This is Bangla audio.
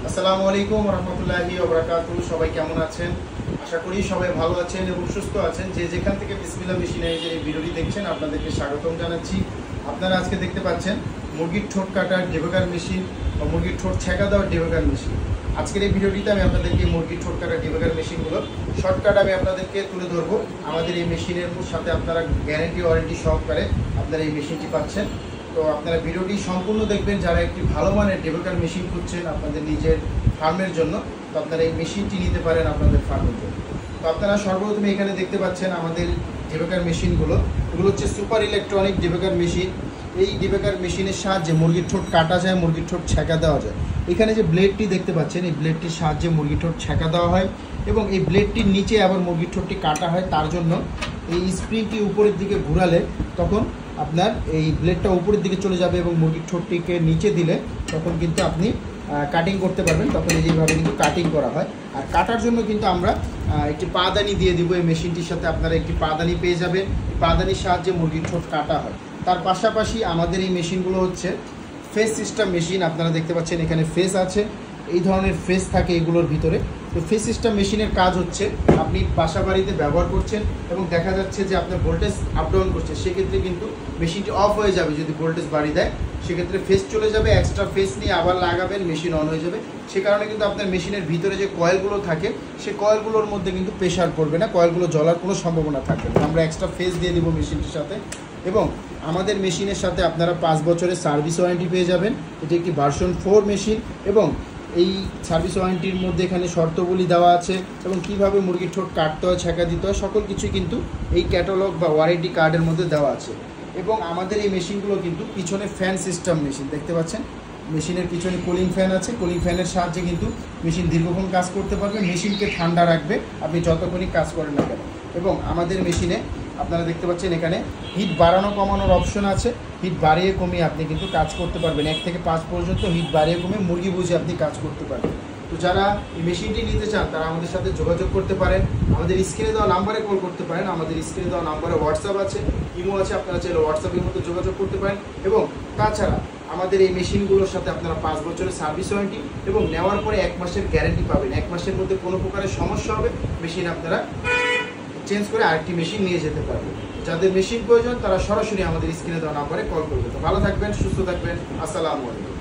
আসসালামু আলাইকুম রহমতুল্লাহি ওয়া বারাকাতুহু। সবাই কেমন আছেন? আশা করি সবাই ভালো আছেন এবং সুস্থ আছেন। যে যেখান থেকে বিসমিল্লাহ মেশিনারিজের এই ভিডিওটি দেখছেন আপনাদেরকে স্বাগতম জানাচ্ছি। আপনারা আজকে দেখতে পাচ্ছেন মুরগির ঠোঁট কাটার ডেবাগার মেশিন বা মুরগির ঠোঁট ছেঁকা দেওয়ার ডেবাগার মেশিন। আজকের এই ভিডিওটিতে আমি আপনাদেরকে মুরগির ঠোঁট কাটার ডেবাগার মেশিনগুলো শর্টকাট আমি আপনাদেরকে তুলে ধরবো। আমাদের এই মেশিনের সাথে আপনারা গ্যারেন্টি ওয়ারেন্টি সহকারে আপনারা এই মেশিনটি পাচ্ছেন। তো আপনারা ভিডিওটি সম্পূর্ণ দেখবেন। যারা একটি ভালো মানের ডেবাগার মেশিন খুঁজছেন আপনাদের নিজের ফার্মের জন্য, তো আপনারা এই মেশিনটি নিতে পারেন আপনাদের ফার্মের জন্য। তো আপনারা সর্বপ্রথমে এখানে দেখতে পাচ্ছেন আমাদের ডেবাগার মেশিনগুলো। এগুলো হচ্ছে সুপার ইলেকট্রনিক ডেবাগার মেশিন। এই ডেবাগার মেশিনের সাহায্যে মুরগির ঠোঁট কাটা যায়, মুরগির ঠোঁট ছেঁকা দেওয়া যায়। এখানে যে ব্লেডটি দেখতে পাচ্ছেন এই ব্লেডটির সাহায্যে মুরগির ঠোঁট ছেঁকা দেওয়া হয় এবং এই ব্লেডটির নিচে আবার মুরগির ঠোঁটটি কাটা হয়। তার জন্য এই স্প্রিংটি উপরের দিকে ঘুরালে তখন আপনার এই ব্লেডটা উপরের দিকে চলে যাবে এবং মুরগির ঠোঁটটিকে নিচে দিলে তখন কিন্তু আপনি কাটিং করতে পারবেন। তখন এইভাবে কিন্তু কাটিং করা হয়। আর কাটার জন্য কিন্তু আমরা একটি পাদানি দিয়ে দিব। এই মেশিনটির সাথে আপনারা একটি পাদানি পেয়ে যাবেন। পাদানির সাহায্যে মুরগির ঠোঁট কাটা হয়। তার পাশাপাশি আমাদের এই মেশিনগুলো হচ্ছে ফেস সিস্টেম মেশিন। আপনারা দেখতে পাচ্ছেন এখানে ফেস আছে, এই ধরনের ফেস থাকে এগুলোর ভিতরে। তো ফেস সিস্টেম মেশিনের কাজ হচ্ছে আপনি বাসা বাড়িতে ব্যবহার করছেন এবং দেখা যাচ্ছে যে আপনার ভোল্টেজ আপ ডাউন করছে, সেক্ষেত্রে কিন্তু মেশিনটি অফ হয়ে যাবে। যদি ভোল্টেজ বাড়ি দেয় সেক্ষেত্রে ফেস চলে যাবে, এক্সট্রা ফেস নিয়ে আবার লাগাবেন, মেশিন অন হয়ে যাবে। সে কারণে কিন্তু আপনার মেশিনের ভিতরে যে কয়েলগুলো থাকে সে কয়েলগুলোর মধ্যে কিন্তু প্রেশার পড়বে না, কয়েলগুলো জ্বলার কোনো সম্ভাবনা থাকবে না। আমরা এক্সট্রা ফেস দিয়ে দিব মেশিনটির সাথে। এবং আমাদের মেশিনের সাথে আপনারা 5 বছরের সার্ভিস ওয়ারেন্টি পেয়ে যাবেন। এটি একটি ভার্সন 4 মেশিন এবং এই সার্ভিস ওয়ারেন্টির মধ্যে এখানে শর্তগুলি দেওয়া আছে এবং কিভাবে মুরগির ঠোঁট কাটতে হয়, ছেঁকা দিতে হয়, সকল কিছুই কিন্তু এই ক্যাটালগ বা ওয়ারেন্টি কার্ডের মধ্যে দেওয়া আছে। এবং আমাদের এই মেশিনগুলো কিন্তু পিছনে ফ্যান সিস্টেম মেশিন। দেখতে পাচ্ছেন মেশিনের পিছনে কুলিং ফ্যান আছে। কুলিং ফ্যানের সাহায্যে কিন্তু মেশিন দীর্ঘক্ষণ কাজ করতে পারবে, মেশিনকে ঠান্ডা রাখবে আপনি যতক্ষণই কাজ করেন না কেন। এবং আমাদের মেশিনে আপনারা দেখতে পাচ্ছেন এখানে হিট বাড়ানো কমানোর অপশন আছে। হিট বাড়িয়ে কমিয়ে আপনি কিন্তু কাজ করতে পারবেন। 1 থেকে 5 পর্যন্ত হিট বাড়িয়ে কমিয়ে মুরগি বুঝে আপনি কাজ করতে পারবেন। তো যারা এই মেশিনটি নিতে চান তারা আমাদের সাথে যোগাযোগ করতে পারেন। আমাদের স্ক্রিনে দেওয়া নাম্বারে কল করতে পারেন। আমাদের স্ক্রিনে দেওয়া নাম্বারে হোয়াটসঅ্যাপ আছে, ইমো আছে। আপনারা চাইলে হোয়াটসঅ্যাপের মধ্যে যোগাযোগ করতে পারেন। এবং তাছাড়া আমাদের এই মেশিনগুলোর সাথে আপনারা 5 বছরের সার্ভিস ওয়ারেন্টি এবং নেওয়ার পরে 1 মাসের গ্যারেন্টি পাবেন। 1 মাসের মধ্যে কোনো প্রকারের সমস্যা হবে মেশিন আপনারা চেঞ্জ করে আরেকটি মেশিন নিয়ে যেতে পারবেন। যাদের মেশিন প্রয়োজন তারা সরাসরি আমাদের স্ক্রিনে দেওয়া নাম্বারে কল করবে। তো ভালো থাকবেন, সুস্থ থাকবেন। আসসালামু আলাইকুম।